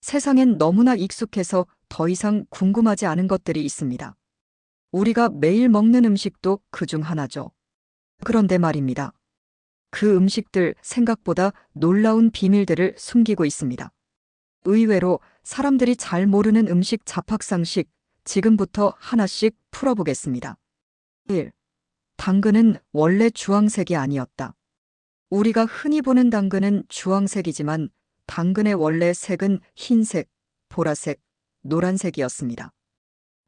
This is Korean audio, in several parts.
세상엔 너무나 익숙해서 더 이상 궁금하지 않은 것들이 있습니다. 우리가 매일 먹는 음식도 그중 하나죠. 그런데 말입니다. 그 음식들 생각보다 놀라운 비밀들을 숨기고 있습니다. 의외로 사람들이 잘 모르는 음식 잡학상식 지금부터 하나씩 풀어보겠습니다. 1. 당근은 원래 주황색이 아니었다. 우리가 흔히 보는 당근은 주황색이지만 당근의 원래 색은 흰색, 보라색, 노란색이었습니다.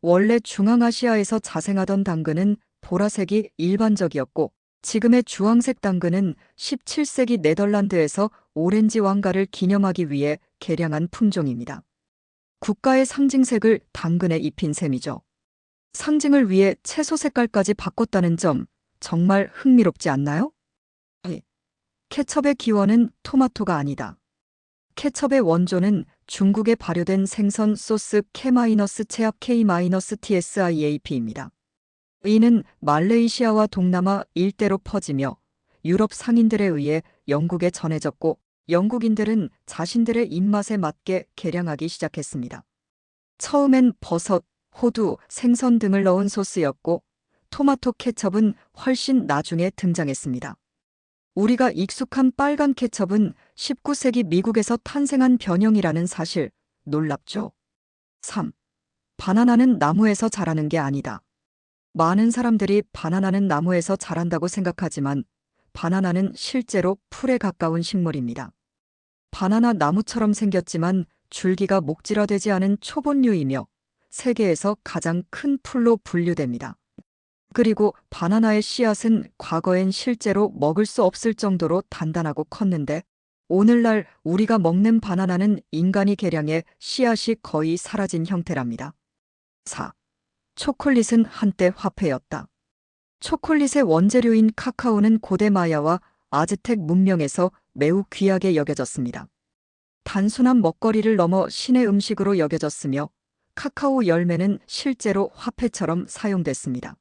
원래 중앙아시아에서 자생하던 당근은 보라색이 일반적이었고 지금의 주황색 당근은 17세기 네덜란드에서 오렌지 왕가를 기념하기 위해 개량한 품종입니다. 국가의 상징색을 당근에 입힌 셈이죠. 상징을 위해 채소 색깔까지 바꿨다는 점 정말 흥미롭지 않나요? 네. 케첩의 기원은 토마토가 아니다. 케첩의 원조는 중국에 발효된 생선 소스 K-체합 K-TSIAP입니다. 이는 말레이시아와 동남아 일대로 퍼지며 유럽 상인들에 의해 영국에 전해졌고 영국인들은 자신들의 입맛에 맞게 개량하기 시작했습니다. 처음엔 버섯, 호두, 생선 등을 넣은 소스였고 토마토 케첩은 훨씬 나중에 등장했습니다. 우리가 익숙한 빨간 케첩은 19세기 미국에서 탄생한 변형이라는 사실, 놀랍죠? 3. 바나나는 나무에서 자라는 게 아니다. 많은 사람들이 바나나는 나무에서 자란다고 생각하지만 바나나는 실제로 풀에 가까운 식물입니다. 바나나 나무처럼 생겼지만 줄기가 목질화되지 않은 초본류이며 세계에서 가장 큰 풀로 분류됩니다. 그리고 바나나의 씨앗은 과거엔 실제로 먹을 수 없을 정도로 단단하고 컸는데 오늘날 우리가 먹는 바나나는 인간이 개량해 씨앗이 거의 사라진 형태랍니다. 4. 초콜릿은 한때 화폐였다. 초콜릿의 원재료인 카카오는 고대 마야와 아즈텍 문명에서 매우 귀하게 여겨졌습니다. 단순한 먹거리를 넘어 신의 음식으로 여겨졌으며 카카오 열매는 실제로 화폐처럼 사용됐습니다.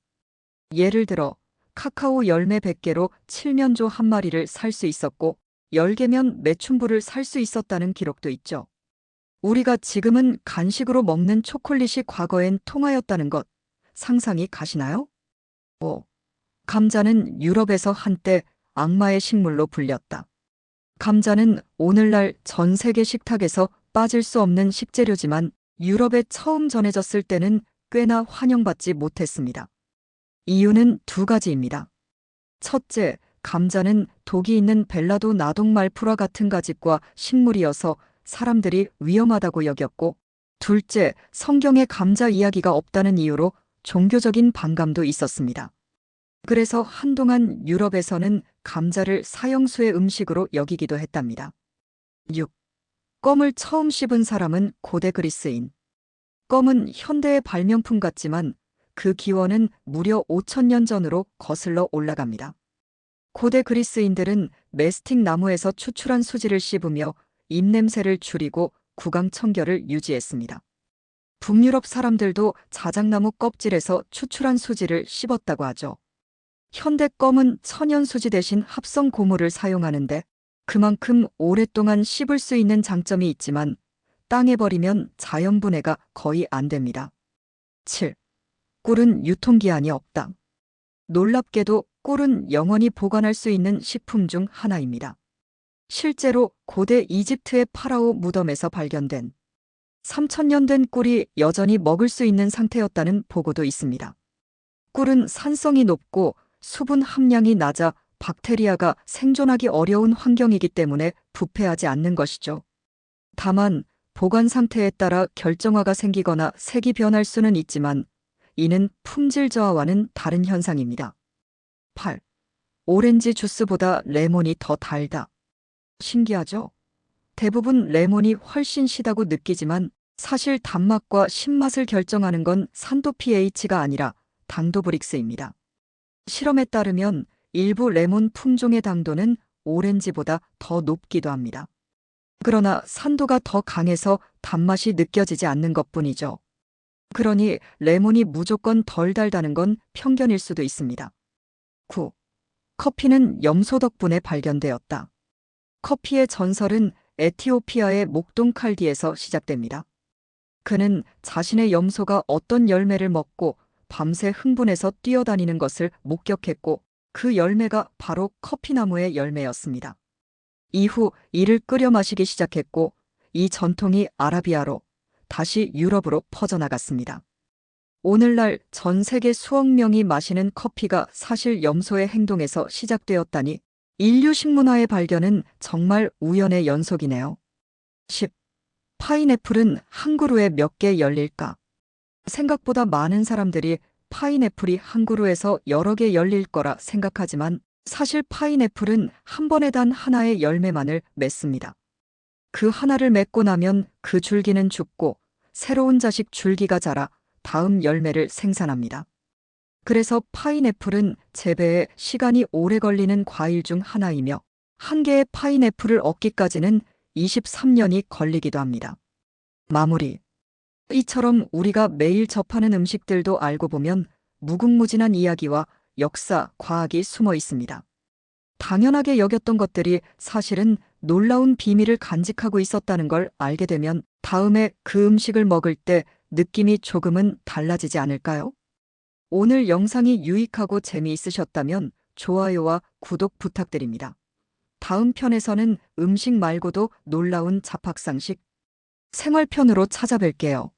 예를 들어 카카오 열매 100개로 칠면조 한 마리를 살 수 있었고 10개면 매춘부를 살 수 있었다는 기록도 있죠. 우리가 지금은 간식으로 먹는 초콜릿이 과거엔 통하였다는 것 상상이 가시나요? 5. 감자는 유럽에서 한때 악마의 식물로 불렸다. 감자는 오늘날 전 세계 식탁에서 빠질 수 없는 식재료지만 유럽에 처음 전해졌을 때는 꽤나 환영받지 못했습니다. 이유는 두 가지입니다. 첫째, 감자는 독이 있는 벨라도 나독말프와 같은 가집과 식물이어서 사람들이 위험하다고 여겼고, 둘째, 성경에 감자 이야기가 없다는 이유로 종교적인 반감도 있었습니다. 그래서 한동안 유럽에서는 감자를 사형수의 음식으로 여기기도 했답니다. 6. 껌을 처음 씹은 사람은 고대 그리스인. 껌은 현대의 발명품 같지만 그 기원은 무려 5000년 전으로 거슬러 올라갑니다. 고대 그리스인들은 메스틱 나무에서 추출한 수지를 씹으며 입냄새를 줄이고 구강청결을 유지했습니다. 북유럽 사람들도 자작나무 껍질에서 추출한 수지를 씹었다고 하죠. 현대 껌은 천연 수지 대신 합성 고무를 사용하는데 그만큼 오랫동안 씹을 수 있는 장점이 있지만 땅에 버리면 자연 분해가 거의 안 됩니다. 7. 꿀은 유통기한이 없다. 놀랍게도 꿀은 영원히 보관할 수 있는 식품 중 하나입니다. 실제로 고대 이집트의 파라오 무덤에서 발견된 3000년 된 꿀이 여전히 먹을 수 있는 상태였다는 보고도 있습니다. 꿀은 산성이 높고 수분 함량이 낮아 박테리아가 생존하기 어려운 환경이기 때문에 부패하지 않는 것이죠. 다만 보관 상태에 따라 결정화가 생기거나 색이 변할 수는 있지만 이는 품질 저하와는 다른 현상입니다. 8. 오렌지 주스보다 레몬이 더 달다. 신기하죠? 대부분 레몬이 훨씬 시다고 느끼지만 사실 단맛과 신맛을 결정하는 건 산도 pH가 아니라 당도 브릭스입니다. 실험에 따르면 일부 레몬 품종의 당도는 오렌지보다 더 높기도 합니다. 그러나 산도가 더 강해서 단맛이 느껴지지 않는 것뿐이죠. 그러니 레몬이 무조건 덜 달다는 건 편견일 수도 있습니다. 9. 커피는 염소 덕분에 발견되었다. 커피의 전설은 에티오피아의 목동 칼디에서 시작됩니다. 그는 자신의 염소가 어떤 열매를 먹고 밤새 흥분해서 뛰어다니는 것을 목격했고 그 열매가 바로 커피나무의 열매였습니다. 이후 이를 끓여 마시기 시작했고 이 전통이 아라비아로 다시 유럽으로 퍼져나갔습니다. 오늘날 전 세계 수억 명이 마시는 커피가 사실 염소의 행동에서 시작되었다니 인류 식문화의 발견은 정말 우연의 연속이네요. 10. 파인애플은 한 그루에 몇 개 열릴까? 생각보다 많은 사람들이 파인애플이 한 그루에서 여러 개 열릴 거라 생각하지만 사실 파인애플은 한 번에 단 하나의 열매만을 맺습니다. 그 하나를 맺고 나면 그 줄기는 죽고 새로운 자식 줄기가 자라 다음 열매를 생산합니다. 그래서 파인애플은 재배에 시간이 오래 걸리는 과일 중 하나이며 한 개의 파인애플을 얻기까지는 23년이 걸리기도 합니다. 마무리. 이처럼 우리가 매일 접하는 음식들도 알고 보면 무궁무진한 이야기와 역사, 과학이 숨어 있습니다. 당연하게 여겼던 것들이 사실은 놀라운 비밀을 간직하고 있었다는 걸 알게 되면 다음에 그 음식을 먹을 때 느낌이 조금은 달라지지 않을까요? 오늘 영상이 유익하고 재미있으셨다면 좋아요와 구독 부탁드립니다. 다음 편에서는 음식 말고도 놀라운 잡학상식, 생활편으로 찾아뵐게요.